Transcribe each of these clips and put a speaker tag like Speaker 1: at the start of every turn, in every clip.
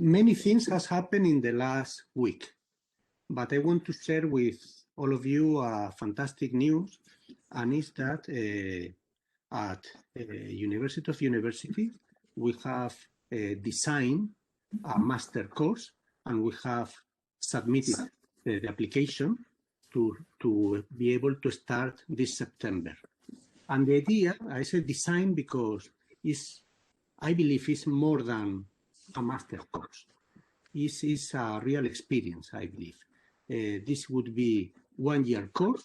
Speaker 1: many things has happened in the last week, but I want to share with all of you fantastic news, and is that at University of Universities, we have designed a master course, and we have submitted the application to be able to start this September. And the idea, I say design because I believe it's more than a master course. This is a real experience, I believe. This would be 1 year course,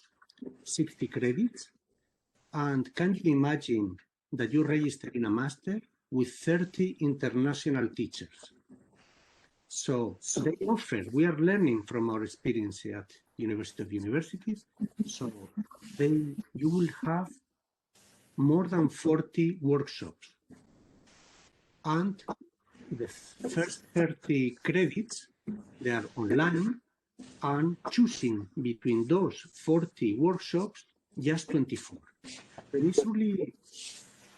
Speaker 1: 60 credits. And can you imagine that you register in a master with 30 international teachers? So they offer, we are learning from our experience at University of Universities. So then you will have more than 40 workshops. And the first 30 credits, they are online, and choosing between those 40 workshops, just 24. And it's really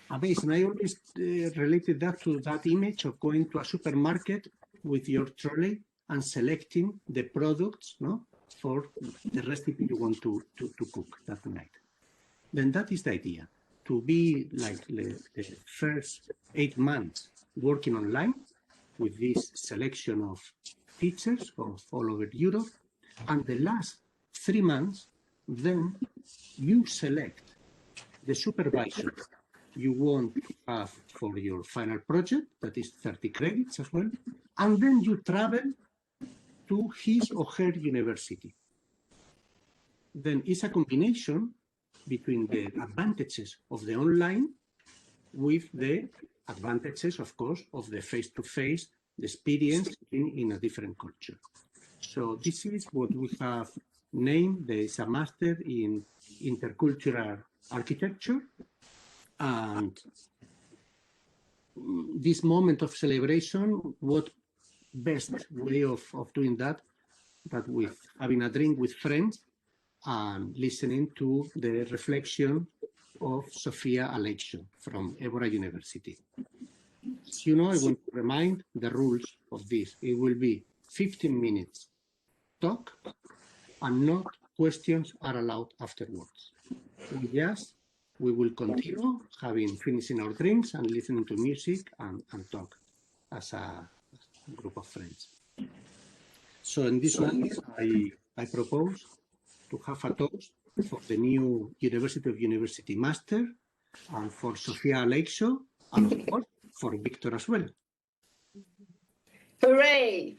Speaker 1: amazing. I always related that to that image of going to a supermarket with your trolley and selecting the products, no, for the recipe you want to cook that night. Then that is the idea, to be like the first 8 months working online with this selection of teachers of all over Europe, and the last 3 months, then you select the supervisor you want to have for your final project, that is 30 credits as well, and then you travel to his or her university. Then it's a combination between the advantages of the online with the advantages, of course, of the face-to-face experience in a different culture. So this is what we have named the master in intercultural architecture. And this moment of celebration, what best way of doing that with having a drink with friends and listening to the reflection of Sofia Aleixo from Évora University. As you know, I want to remind the rules of this. It will be 15 minutes talk, and no questions are allowed afterwards. We will continue finishing our drinks and listening to music and talk as a group of friends. So in this one, I propose to have a toast for the new University of University Master, and for Sofia Aleixo, and of course for Victor as well.
Speaker 2: Hooray!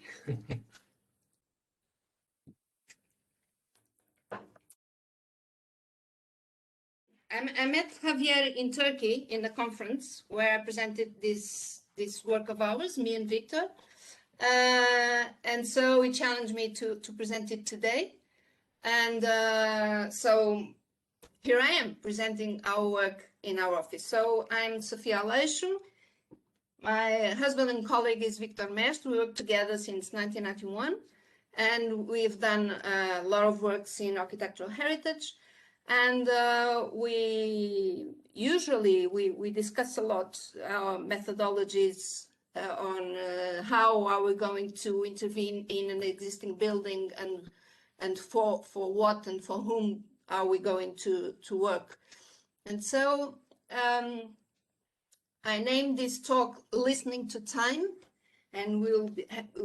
Speaker 2: I met Javier in Turkey in the conference where I presented this work of ours, me and Victor. And so he challenged me to present it today. And so here I am presenting our work in our office. So I'm Sofia Aleixo. My husband and colleague is Victor Mestre. We work together since 1991. And we've done a lot of works in architectural heritage. And we discuss a lot our methodologies on how are we going to intervene in an existing building, and for what and for whom are we going to work. And so I named this talk Listening to Time, and we'll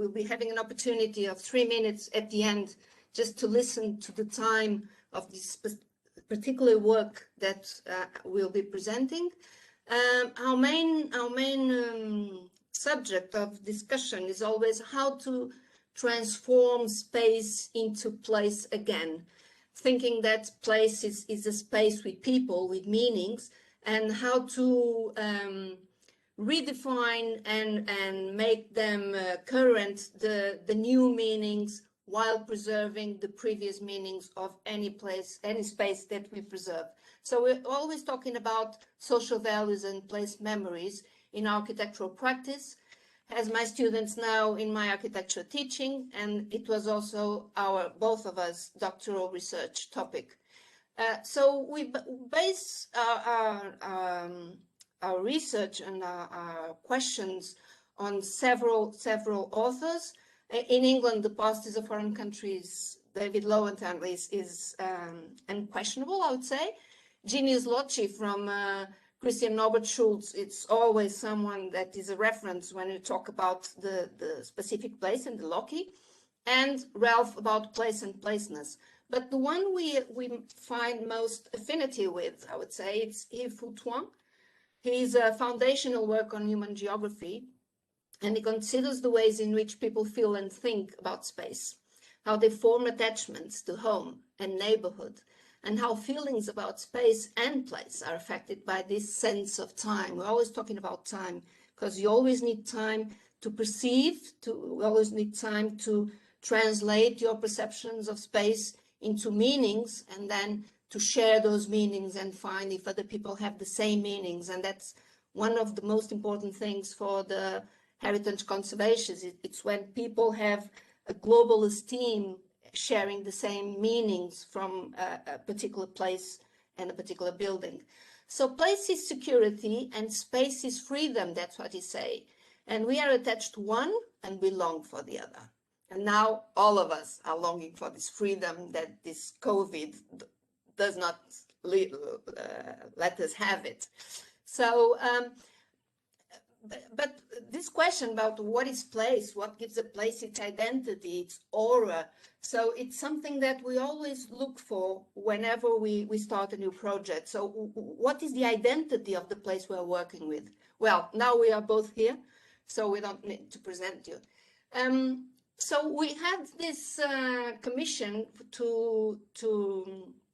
Speaker 2: be having an opportunity of 3 minutes at the end just to listen to the time of this particular work that we'll be presenting. Our main subject of discussion is always how to transform space into place again, thinking that place is a space with people, with meanings, and how to redefine and make them current the new meanings, while preserving the previous meanings of any place, any space that we preserve. So we're always talking about social values and place memories in architectural practice, as my students know in my architecture teaching, and it was also both of us doctoral research topic. So we base our research and our questions on several authors. In England, the past is a foreign countries. David Lowenthal is unquestionable, I would say. Genius Locci from Christian Norbert Schulz, it's always someone that is a reference when you talk about the specific place and the Locke, and Ralph about place and placeness. But the one we find most affinity with, I would say, it's Yves Foutuin. His foundational work on human geography, and he considers the ways in which people feel and think about space, how they form attachments to home and neighborhood, and how feelings about space and place are affected by this sense of time. We're always talking about time because you always need time to perceive, you always need time to translate your perceptions of space into meanings, and then to share those meanings and find if other people have the same meanings. And that's one of the most important things for the heritage conservation. It's when people have a global esteem, sharing the same meanings from a particular place and a particular building. So place is security and space is freedom, that's what he say. And we are attached to one and we long for the other. And now all of us are longing for this freedom that this COVID does not let us have it. So, but this question about what is place, what gives a place its identity, its aura, so it's something that we always look for whenever we start a new project. So what is the identity of the place we're working with? Well, now we are both here, so we don't need to present you. So we had this commission to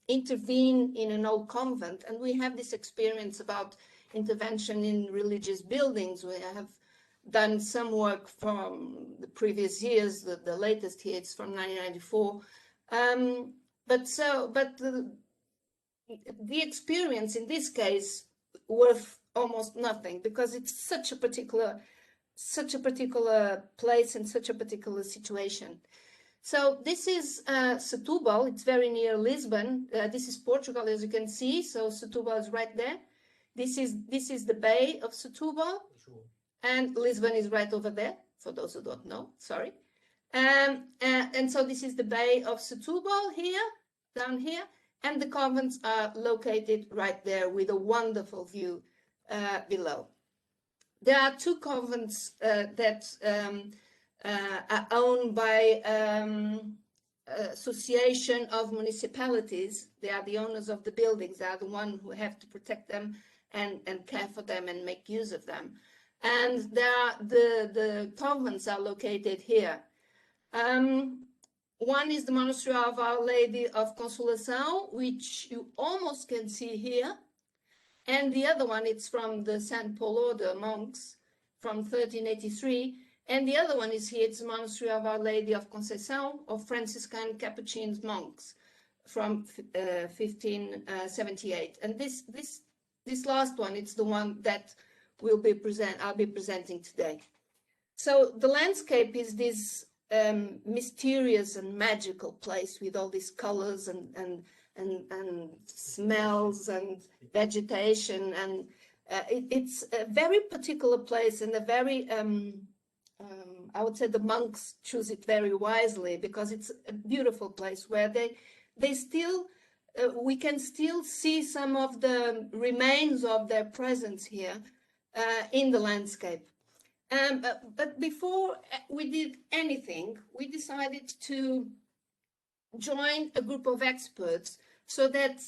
Speaker 2: intervene in an old convent, and we have this experience about intervention in religious buildings. We have done some work from the previous years, the latest here, it's from 1994. But the experience in this case worth almost nothing, because it's such a particular place and such a particular situation. So this is Setúbal. It's very near Lisbon. This is Portugal, as you can see. So Setúbal is right there. This is the Bay of Setúbal, and Lisbon is right over there. For those who don't know, sorry. And so this is the Bay of Setúbal here, down here, and the convents are located right there with a wonderful view below. There are two convents that are owned by association of municipalities. They are the owners of the buildings. They are the ones who have to protect them and care for them and make use of them. And the convents are located here. One is the monastery of Our Lady of Consolação, which you almost can see here. And the other one, it's from the San Polo, the monks, from 1383. And the other one is here, it's the monastery of Our Lady of Conceição, of Franciscan Capuchin monks, from 1578. And this last one, it's the one that I'll be presenting today. So the landscape is this mysterious and magical place with all these colors and smells and vegetation, and it's a very particular place, and a very I would say the monks choose it very wisely, because it's a beautiful place where they still we can still see some of the remains of their presence here in the landscape. But before we did anything, we decided to join a group of experts, so that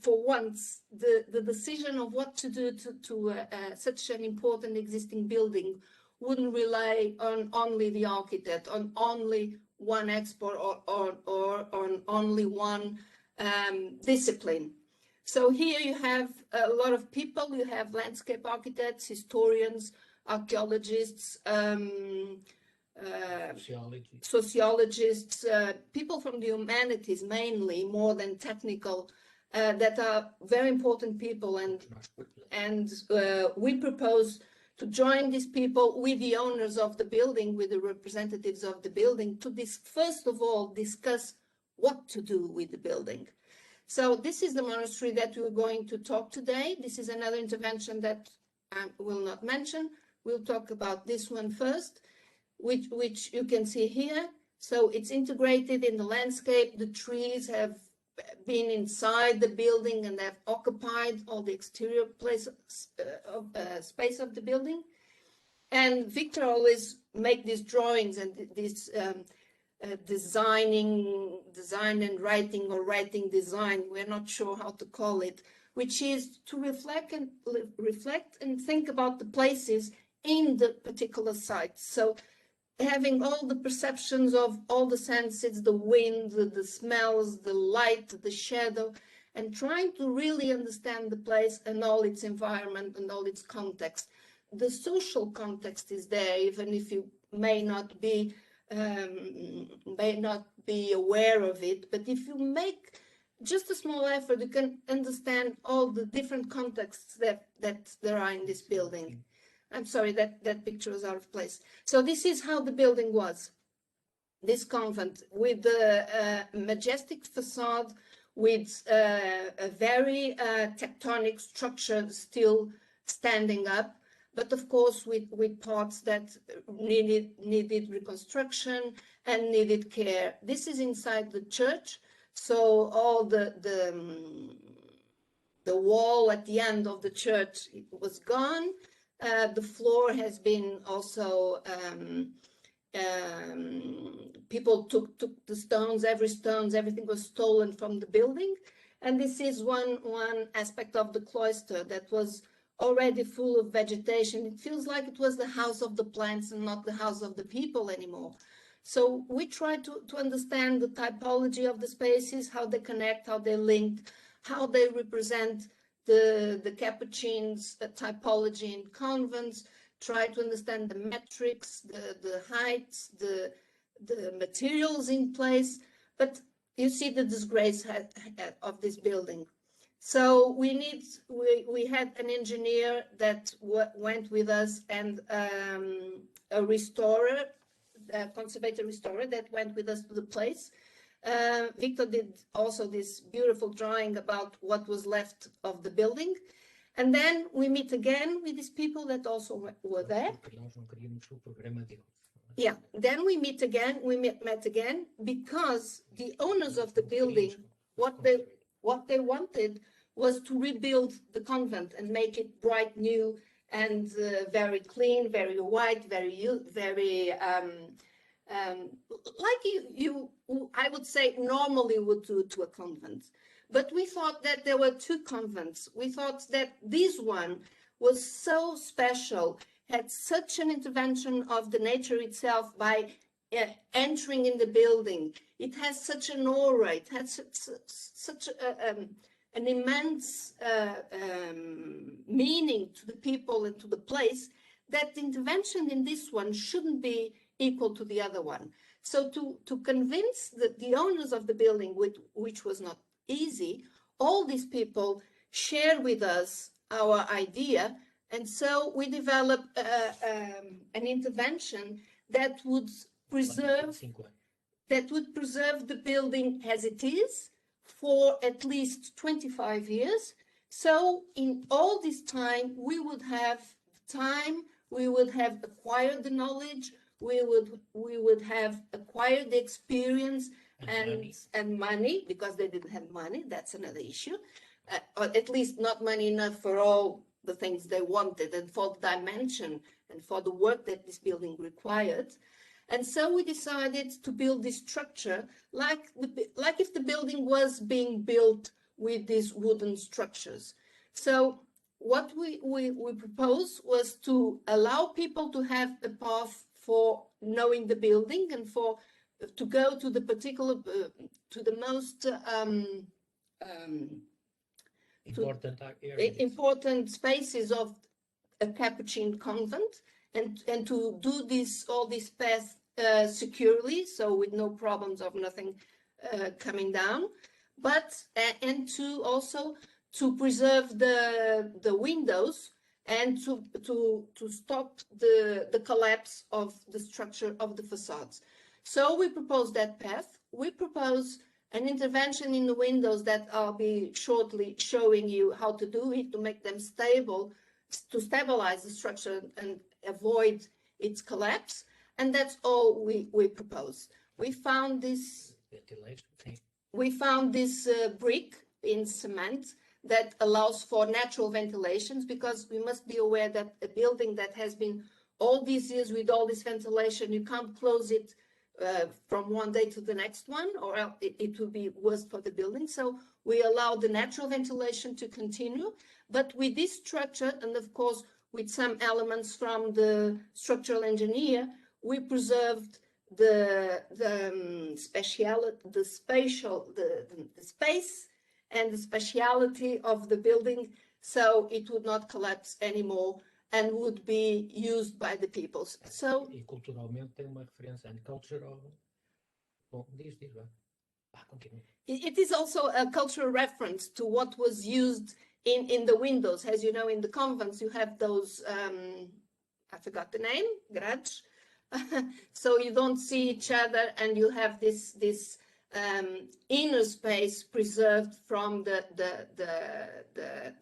Speaker 2: for once the decision of what to do to such an important existing building wouldn't rely on only the architect, on only one expert, or on only one discipline. So here you have a lot of people. You have landscape architects, historians, archaeologists, sociologists, people from the humanities mainly, more than technical, that are very important people, and we propose to join these people with the owners of the building, with the representatives of the building, to first of all discuss what to do with the building. So this is the monastery that we're going to talk today. This is another intervention that I will not mention, we'll talk about this one first, which you can see here. So it's integrated in the landscape. The trees have been inside the building and have occupied all the exterior space of the building. And Victor always make these drawings and this design and writing, or writing design, we're not sure how to call it, which is to reflect and think about the places in the particular site. So having all the perceptions of all the senses, the wind, the smells, the light, the shadow, and trying to really understand the place and all its environment and all its context. The social context is there, even if you may not be aware of it, but if you make just a small effort, you can understand all the different contexts that there are in this building. I'm sorry, that picture is out of place. So this is how the building was, this convent, with the majestic facade, with a very tectonic structure still standing up, but of course with parts that needed reconstruction and needed care. This is inside the church, so all the wall at the end of the church was gone. The floor has been also, people took the stones, everything was stolen from the building. And this is one aspect of the cloister that was already full of vegetation. It feels like it was the house of the plants and not the house of the people anymore. So we try to understand the typology of the spaces, how they connect, how they link, how they represent the Capuchins' typology in convents, try to understand the metrics, the heights, the materials in place. But you see the disgrace of this building. So we had an engineer that went with us, and a restorer, a conservator restorer that went with us to the place. Victor did also this beautiful drawing about what was left of the building. And then we meet again with these people that also were there. Yeah, then we met again because the owners of the building, what they wanted was to rebuild the convent and make it bright new and very clean, very white, very like you I would say normally would do to a convent. But we thought that there were two convents. We thought that this one was so special, had such an intervention of the nature itself by entering in the building. It has such an aura, it has such an immense meaning to the people and to the place, that the intervention in this one shouldn't be equal to the other one. So to convince the owners of the building, which was not easy, all these people shared with us our idea, and so we developed an intervention that would preserve the building as it is for at least 25 years. So in all this time, we would have acquired the knowledge, we would have acquired the experience and money, because they didn't have money. That's another issue, or at least not money enough for all the things they wanted and for the dimension and for the work that this building required. And so we decided to build this structure like if the building was being built with these wooden structures. So what we proposed was to allow people to have a path for knowing the building and to go to the particular, to the most important spaces of a Capuchin convent, and to do all these paths securely, so with no problems of nothing coming down, but and to also to preserve the windows and to stop the collapse of the structure of the facades. So we propose that path. We propose an intervention in the windows that I'll be shortly showing you how to do it, to make them stable, to stabilize the structure avoid its collapse. And that's all we propose. We found this brick in cement that allows for natural ventilations, because we must be aware that a building that has been all these years with all this ventilation, you can't close it from one day to the next one, or else it will be worse for the building. So we allow the natural ventilation to continue, but with this structure, and of course with some elements from the structural engineer, we preserved the space and the speciality of the building, so it would not collapse anymore and would be used by the people. So,
Speaker 3: e culturalmente tem uma referência and cultural. Bom, diz, continue.
Speaker 2: It is also a cultural reference to what was used in the windows. As you know, in the convents, you have those, I forgot the name, grades. So you don't see each other, and you have this inner space preserved from the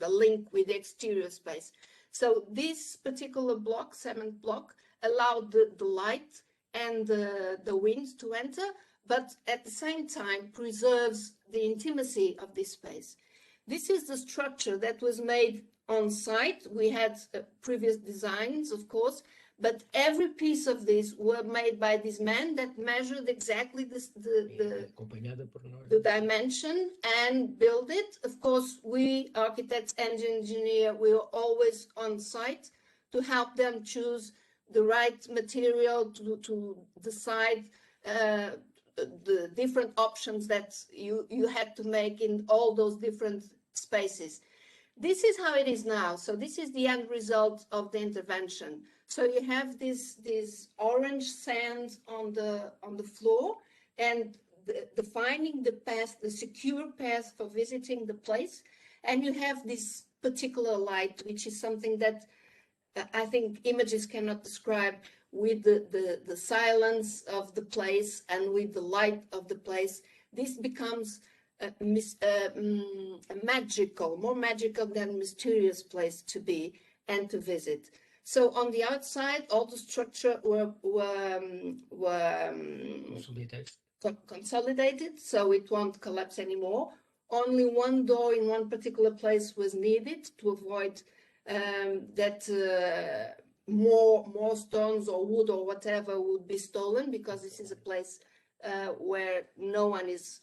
Speaker 2: link with the exterior space. So this particular block, cement block, allowed the light and the wind to enter, but at the same time preserves the intimacy of this space. This is the structure that was made on site. We had previous designs, of course, but every piece of this were made by this man that measured exactly the dimension and build it. Of course, we architects and engineer, we are always on site to help them choose the right material, to decide the different options that you had to make in all those different spaces. This is how it is now. So this is the end result of the intervention. So you have this orange sand on the floor, and defining the path, the secure path for visiting the place. And you have this particular light, which is something that I think images cannot describe, with the silence of the place and with the light of the place. This becomes a magical, more magical than mysterious place to be and to visit. So on the outside, all the structure were consolidated, so it won't collapse anymore. Only one door in one particular place was needed to avoid that more stones or wood or whatever would be stolen, because this is a place where no one is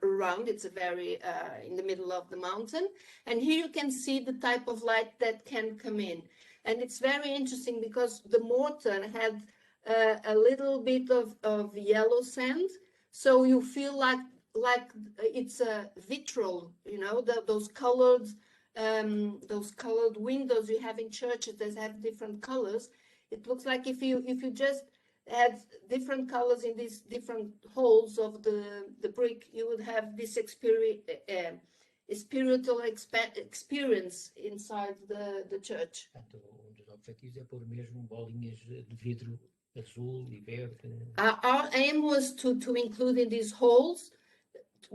Speaker 2: around. It's a very in the middle of the mountain, and here you can see the type of light that can come in. And it's very interesting because the mortar had a little bit of yellow sand, so you feel like it's a vitriol, you know, those colored windows you have in churches that have different colors. It looks like if you just had different colors in these different holes of the brick, you would have this spiritual experience inside the church.
Speaker 3: Um dos objetivos é pôr mesmo bolinhas de vidro azul e verde.
Speaker 2: Our aim was to include in these holes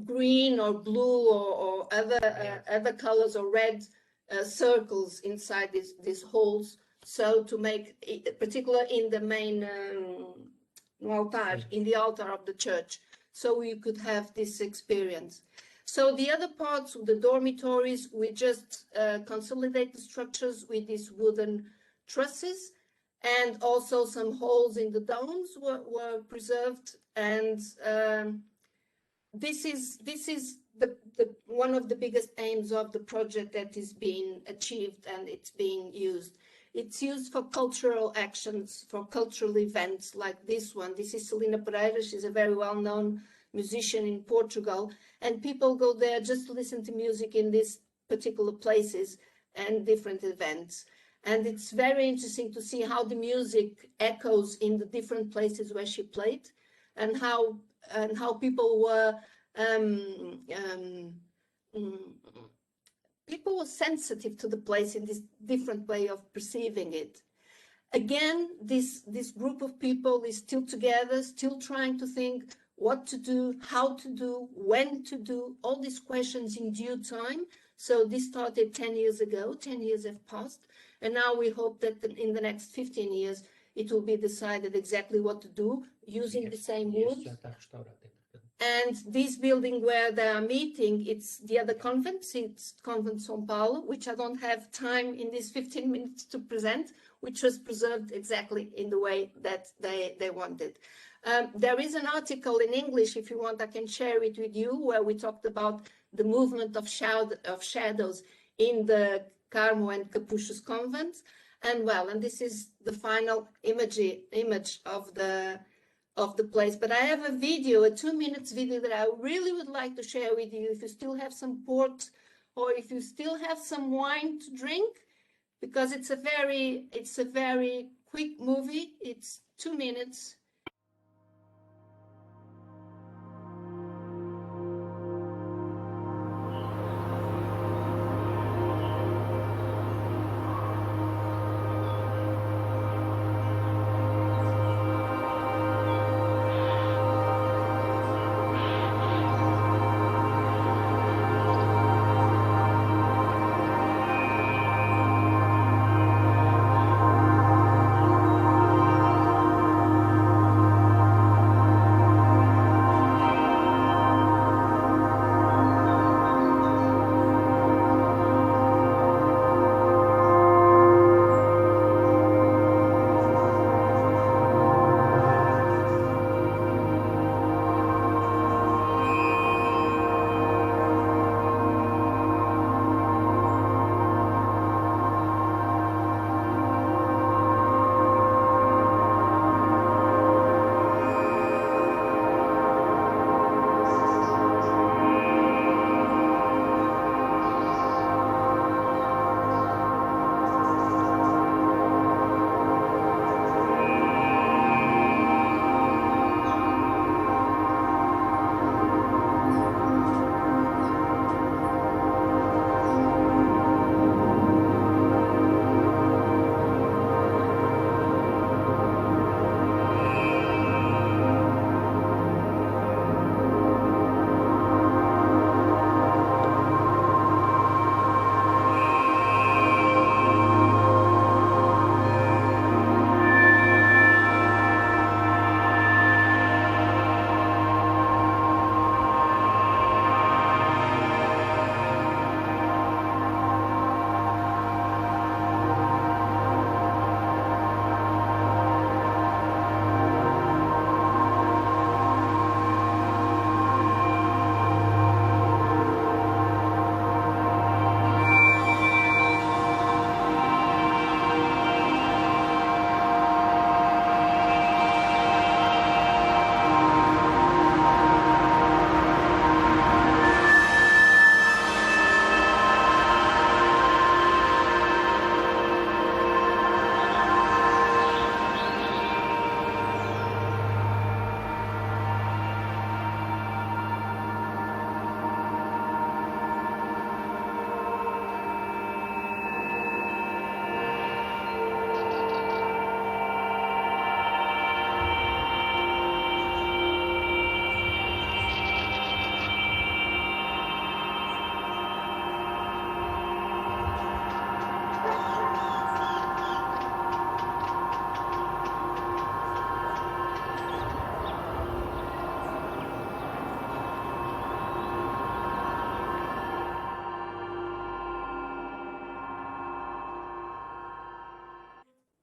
Speaker 2: green or blue or other colors, or red circles inside these holes, so to make, particularly in the main altar, in the altar of the church, so you could have this experience. So the other parts, the dormitories, we just consolidate the structures with these wooden trusses, and also some holes in the domes were preserved. And this is the one of the biggest aims of the project that is being achieved, and it's being used. It's used for cultural actions, for cultural events like this one. This is Celina Pereira. She's a very well-known musician in Portugal, and people go there just to listen to music in these particular places and different events. And it's very interesting to see how the music echoes in the different places where she played, and how people were sensitive to the place in this different way of perceiving it. Again, this group of people is still together, still trying to think what to do, how to do, when to do, all these questions in due time. So this started 10 years ago, 10 years have passed, And now we hope that in the next 15 years, it will be decided exactly what to do using the same wood. And this building where they are meeting, it's the other convent, it's Convent São Paulo, which I don't have time in these 15 minutes to present, which was preserved exactly in the way that they wanted. There is an article in English, if you want, I can share it with you, where we talked about the movement of shadows in the Carmo and Capuchos convents. And well, and this is the final image of the place. But I have a video, a 2-minute video that I really would like to share with you if you still have some port or if you still have some wine to drink, because it's a very quick movie. It's 2 minutes.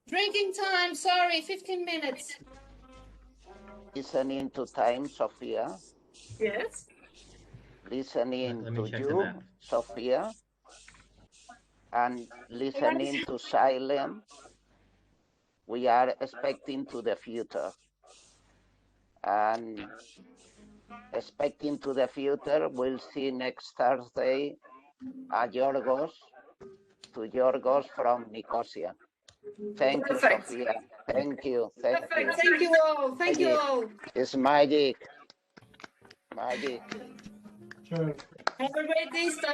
Speaker 2: Drinking time, sorry, 15 minutes.
Speaker 4: Listening to time, Sofia.
Speaker 2: Yes.
Speaker 4: Listening to you, Sofia. And listening to silence. We are expecting to the future. And expecting to the future, we'll see next Thursday at Yorgos from Nicosia. Thank you, Sofia. Thank you. Thank you.
Speaker 2: Thank you all. Thank you all.
Speaker 4: It's magic. Magic.
Speaker 2: Sure. Have a great Easter.